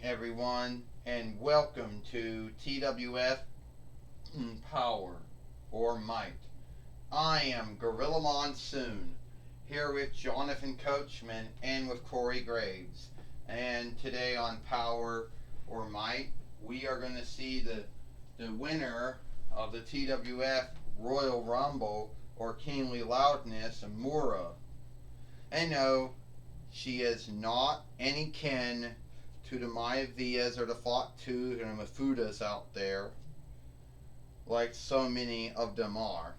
everyone, and welcome to TWF Power or Might. I am Gorilla Monsoon, here with Jonathan Coachman and with Corey Graves. And today on Power or Might, we are going to see the winner of the TWF Royal Rumble or Kingly Loudness, Powerrr. And no, she is not any kin to the Mayavias or the Fatu and the Mafudas out there, like so many of them are.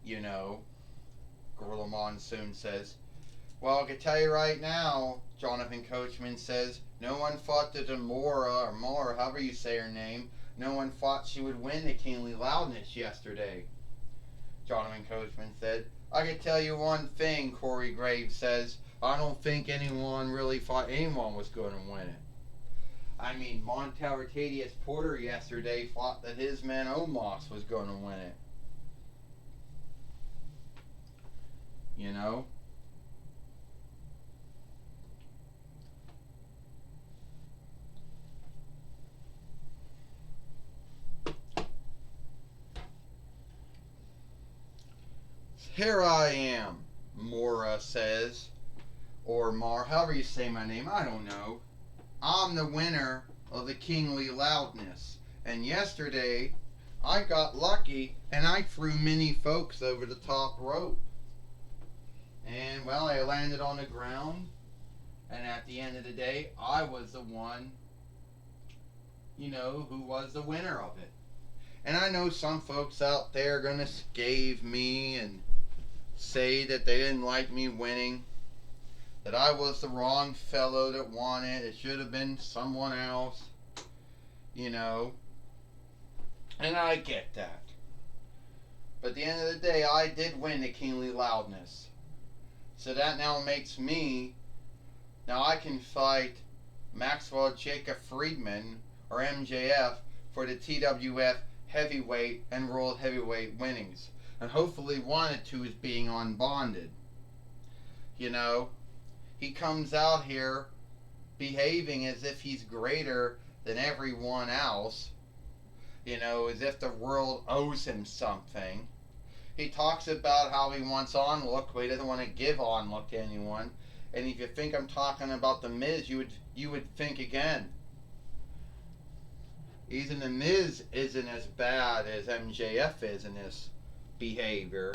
You know, Gorilla Monsoon says, well, I can tell you right now, Jonathan Coachman says, no one thought that Powerrr, or Moore, however you say her name, no one thought she would win the Kingly Loudness yesterday. Jonathan Coachman said, I can tell you one thing, Corey Graves says, I don't think anyone really thought anyone was going to win it. I mean, Montel Arcadius Porter yesterday thought that his man Omos was going to win it. You know? Here I am, Mora says, or Mar, however you say my name, I don't know. I'm the winner of the Kingly Loudness, and yesterday I got lucky and I threw many folks over the top rope. And well, I landed on the ground, and at the end of the day, I was the one, who was the winner of it. And I know some folks out there are going to scathe me and say that they didn't like me winning, that I was the wrong fellow that won it, it should have been someone else, and I get that. But at the end of the day, I did win the Kingly Loudness. So that now makes me, now I can fight Maxwell Jacob Friedman, or MJF, for the TWF Heavyweight and World Heavyweight winnings. And hopefully one or two is being unbonded. He comes out here behaving as if he's greater than everyone else. As if the world owes him something. He talks about how he wants on-look, but he doesn't want to give on-look to anyone. And if you think I'm talking about The Miz, you would think again. Even The Miz isn't as bad as MJF is in his behavior.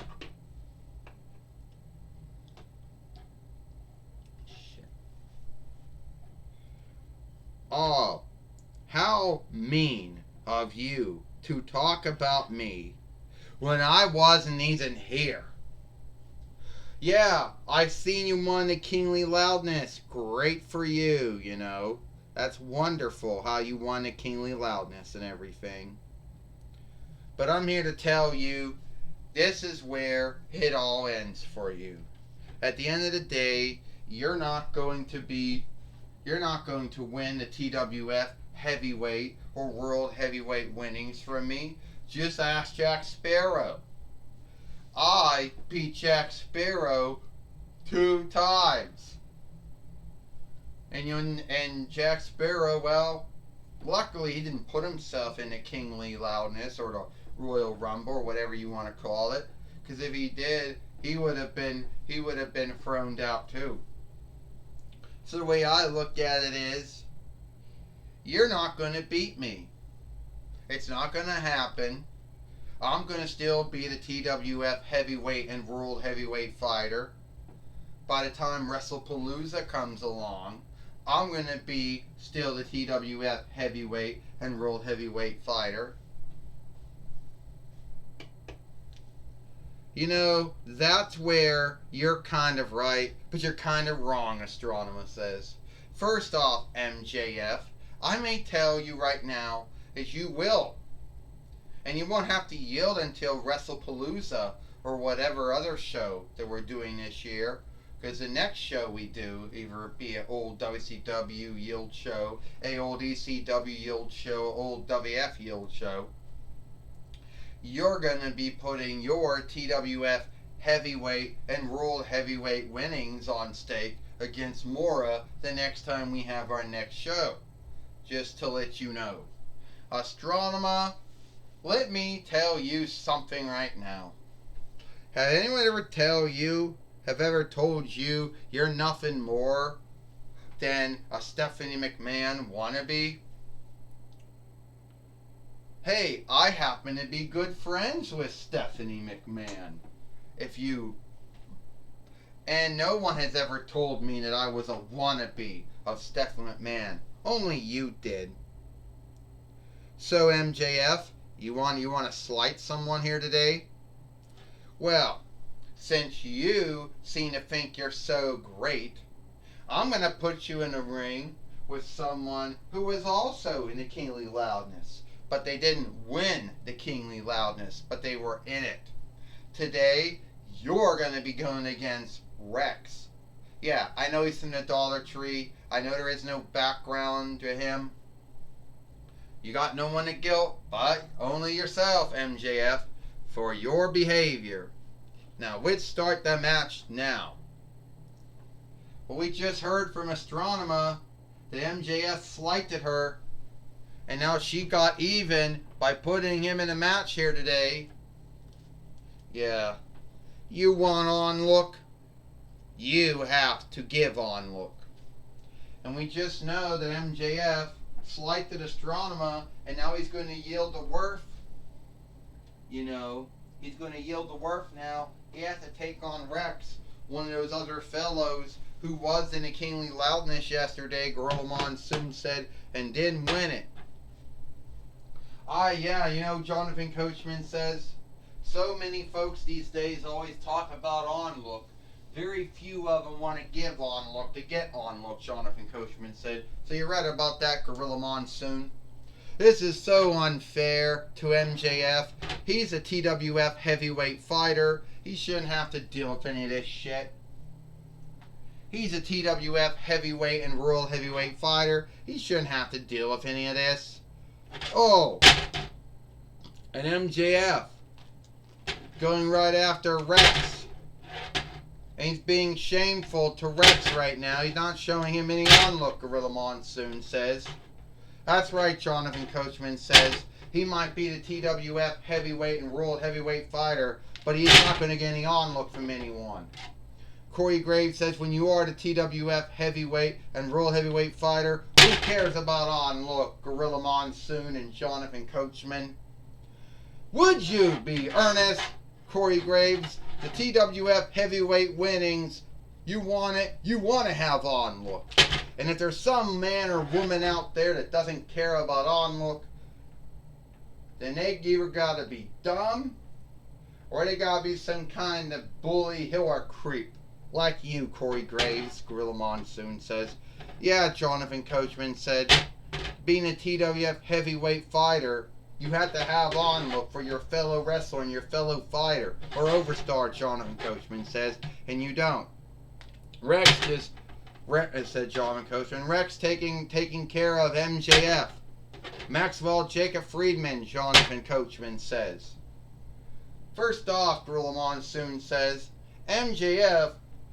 Shit. Oh, how mean of you to talk about me when I wasn't even here. Yeah, I've seen you won the Kingly Loudness. Great for you, That's wonderful how you won the Kingly Loudness and everything. But I'm here to tell you, this is where it all ends for you. At the end of the day, you're not going to win the TWF Heavyweight or World Heavyweight winnings from me. Just ask Jack Sparrow. I beat Jack Sparrow 2 times. And Jack Sparrow, well, luckily he didn't put himself in the Kingly Loudness or the Royal Rumble or whatever you want to call it. Because if he did, he would have been thrown out too. So the way I look at it is, you're not going to beat me. It's not going to happen. I'm going to still be the TWF Heavyweight and World Heavyweight fighter. By the time WrestlePalooza comes along, I'm going to be still the TWF Heavyweight and World Heavyweight fighter. That's where you're kind of right, but you're kind of wrong, Astronomer says. First off, MJF, I may tell you right now that you will. And you won't have to yield until WrestlePalooza or whatever other show that we're doing this year. Because the next show we do, either be an old WCW yield show, a old ECW yield show, old WF yield show, you're going to be putting your TWF heavyweight and world heavyweight winnings on stake against Mora the next time we have our next show. Just to let you know. Astronomer, let me tell you something right now. Have anyone ever told you you're nothing more than a Stephanie McMahon wannabe? Hey, I happen to be good friends with Stephanie McMahon. And no one has ever told me that I was a wannabe of Stephanie McMahon. Only you did. So MJF, you want to slight someone here today? Well, since you seem to think you're so great, I'm going to put you in a ring with someone who was also in the Kingly Loudness. But they didn't win the Kingly Loudness, but they were in it. Today, you're going to be going against Rex. Yeah, I know he's from the Dollar Tree. I know there is no background to him. You got no one to guilt, but only yourself, MJF, for your behavior. Now, let's start the match now. Well, we just heard from Astronomer that MJF slighted her, and now she got even by putting him in a match here today. Yeah. You want on look? You have to give on look. And we just know that MJF slighted Astronomer, and now he's going to yield to Worth. You know, he's going to yield to Worth now. He has to take on Rex, one of those other fellows who was in the Kingly Loudness yesterday, Gorilla Monsoon said, and didn't win it. Yeah, you know, Jonathan Coachman says, so many folks these days always talk about on look. Very few of them want to give on look to get on look, Jonathan Coachman said. So you read about that, Gorilla Monsoon. This is so unfair to MJF. He's a TWF heavyweight fighter. He shouldn't have to deal with any of this shit. He's a TWF heavyweight and world heavyweight fighter. He shouldn't have to deal with any of this. Oh, and MJF going right after Rex. And he's being shameful to Rex right now. He's not showing him any on-look, Gorilla Monsoon says. That's right, Jonathan Coachman says. He might be the TWF heavyweight and world heavyweight fighter, but he's not going to get any on-look from anyone. Corey Graves says, when you are the TWF heavyweight and world heavyweight fighter, who cares about on-look, Gorilla Monsoon and Jonathan Coachman? Would you be, Ernest? Corey Graves, the TWF heavyweight winnings, you want it, you want to have on-look. And if there's some man or woman out there that doesn't care about on-look, then they either got to be dumb or they got to be some kind of bully hill or creep. Like you, Corey Graves, Gorilla Monsoon says. Yeah, Jonathan Coachman said, being a TWF heavyweight fighter, you have to have on-look for your fellow wrestler and your fellow fighter. Or overstar, Jonathan Coachman says, and you don't. Rex said Jonathan Coachman. Rex taking care of MJF. Maxwell Jacob Friedman, Jonathan Coachman says. First off, Gorilla Monsoon says, MJF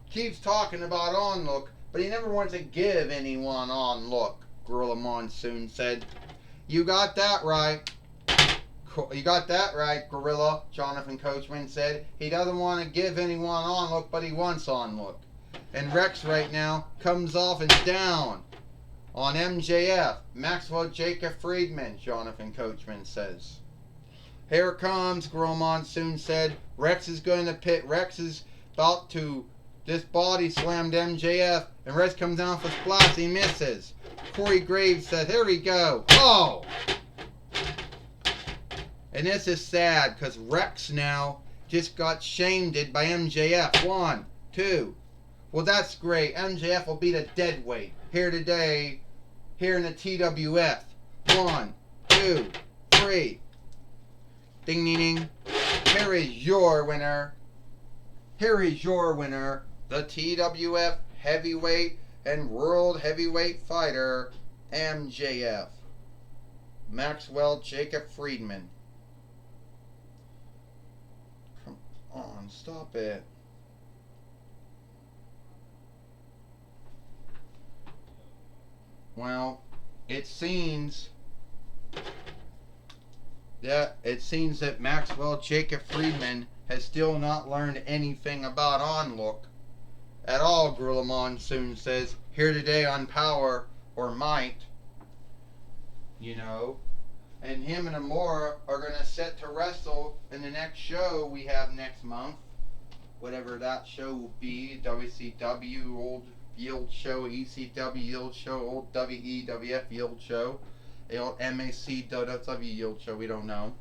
keeps talking about on-look, but he never wants to give anyone on-look, Gorilla Monsoon said. You got that right. You got that right, Gorilla, Jonathan Coachman said. He doesn't want to give anyone on-look, but he wants on-look. And Rex right now comes off and down on MJF. Maxwell Jacob Friedman, Jonathan Coachman says. Here it comes, Gorilla Monsoon said. Rex is about to just body slammed MJF, and Rex comes down for splash. He misses. Corey Graves said, here we go. Oh! And this is sad because Rex now just got shamed by MJF. 1, 2. Well, that's great. MJF will be the dead weight here today, here in the TWF. 1, 2, 3. Ding, ding, ding. Here is your winner. Here is your winner, the TWF heavyweight and world heavyweight fighter, MJF. Maxwell Jacob Friedman. Come on, stop it. Well, it seems that Maxwell Jacob Friedman has still not learned anything about onlook at all, Gorilla Monsoon says, here today on Power or Might, you know. And him and Amora are going to set to wrestle in the next show we have next month. Whatever that show will be. WCW, Old Yield Show, ECW Yield Show, Old WEWF Yield Show, the old MAC WW Yield Show, we don't know.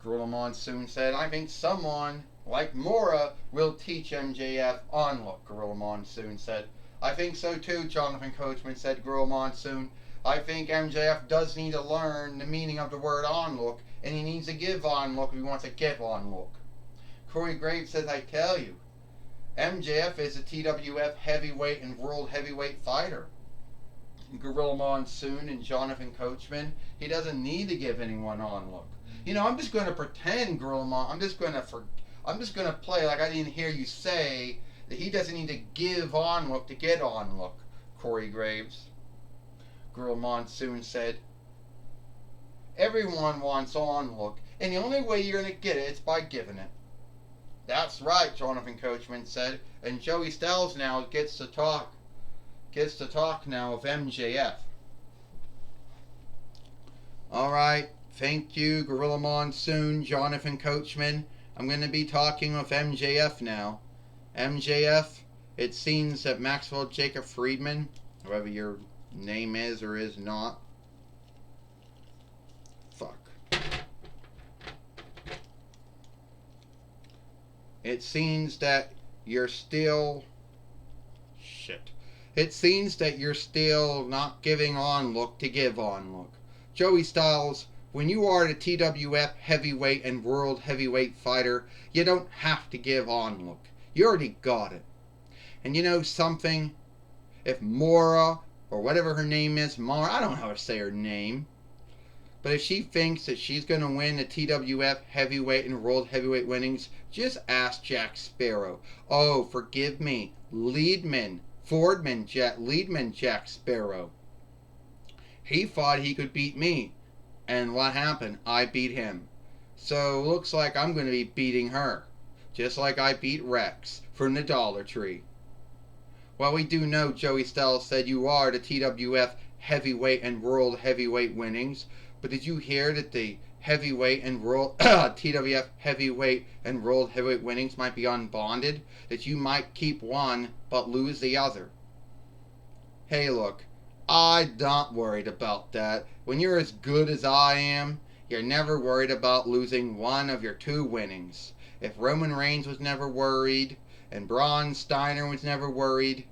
Gorilla Monsoon said, I think someone like Mora will teach MJF onlook, Gorilla Monsoon said. I think so too, Jonathan Coachman said, Gorilla Monsoon. I think MJF does need to learn the meaning of the word onlook, and he needs to give onlook if he wants to give onlook. Corey Graves says, I tell you, MJF is a TWF heavyweight and world heavyweight fighter. Gorilla Monsoon and Jonathan Coachman, he doesn't need to give anyone onlook. You know, I'm just going to pretend, Gorilla Mon. I'm just going to play like I didn't hear you say that he doesn't need to give onlook to get onlook. Corey Graves. Gorilla Monsoon said, everyone wants onlook, and the only way you're going to get it is by giving it. That's right, Jonathan Coachman said, and Joey Styles now gets to talk now of MJF. All right. Thank you, Gorilla Monsoon, Jonathan Coachman. I'm going to be talking with MJF now. MJF, it seems that Maxwell Jacob Friedman, whoever your name is or is not. Fuck. It seems that you're still... Shit. It seems that you're still not giving onlook to give onlook. Joey Styles, when you are the TWF heavyweight and world heavyweight fighter, you don't have to give onlook. You already got it. And you know something? If Mora, or whatever her name is, Mara, I don't know how to say her name, but if she thinks that she's going to win the TWF heavyweight and world heavyweight winnings, just ask Jack Sparrow. Oh, forgive me, Leadman Jack Sparrow. He thought he could beat me. And what happened? I beat him. So looks like I'm going to be beating her. Just like I beat Rex from the Dollar Tree. Well, we do know Joey Styles said you are the TWF heavyweight and world heavyweight winnings. But did you hear that the heavyweight and world TWF heavyweight and world heavyweight winnings might be unbonded? That you might keep one but lose the other? Hey, look. I'm not worried about that. When you're as good as I am, you're never worried about losing one of your two winnings. If Roman Reigns was never worried, and Braun Steiner was never worried,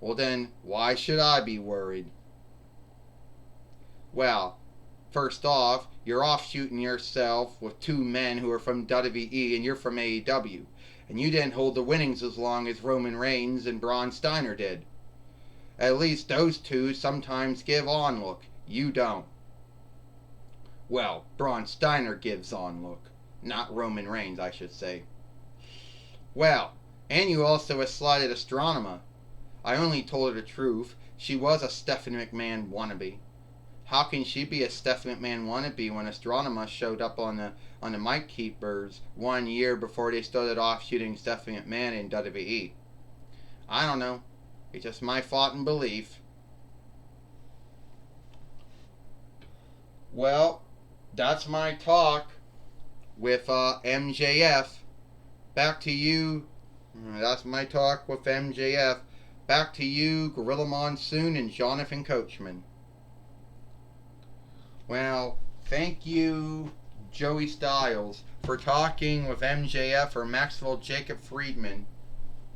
well then, why should I be worried? Well, first off, you're offshooting yourself with two men who are from WWE and you're from AEW. And you didn't hold the winnings as long as Roman Reigns and Braun Steiner did. At least those two sometimes give onlook. You don't. Well, Braun Steiner gives onlook. Not Roman Reigns, I should say. Well, and you also slighted Astronema. I only told her the truth. She was a Stephanie McMahon wannabe. How can she be a Stephanie McMahon wannabe when Astronema showed up on the Mic Keepers 1 year before they started off shooting Stephanie McMahon in WWE? I don't know. It's just my thought and belief. Well, that's my talk with MJF. Back to you. That's my talk with MJF. Back to you, Gorilla Monsoon and Jonathan Coachman. Well, thank you, Joey Styles, for talking with MJF or Maxwell Jacob Friedman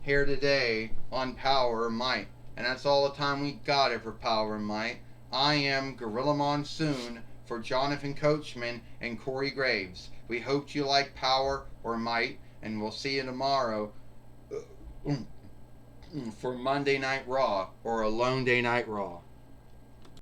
here today on Power and Might. And that's all the time we got it for Power and Might. I am Gorilla Monsoon for Jonathan Coachman and Corey Graves. We hope you like Power or Might, and we'll see you tomorrow for Monday Night Raw or Alone Day Night Raw.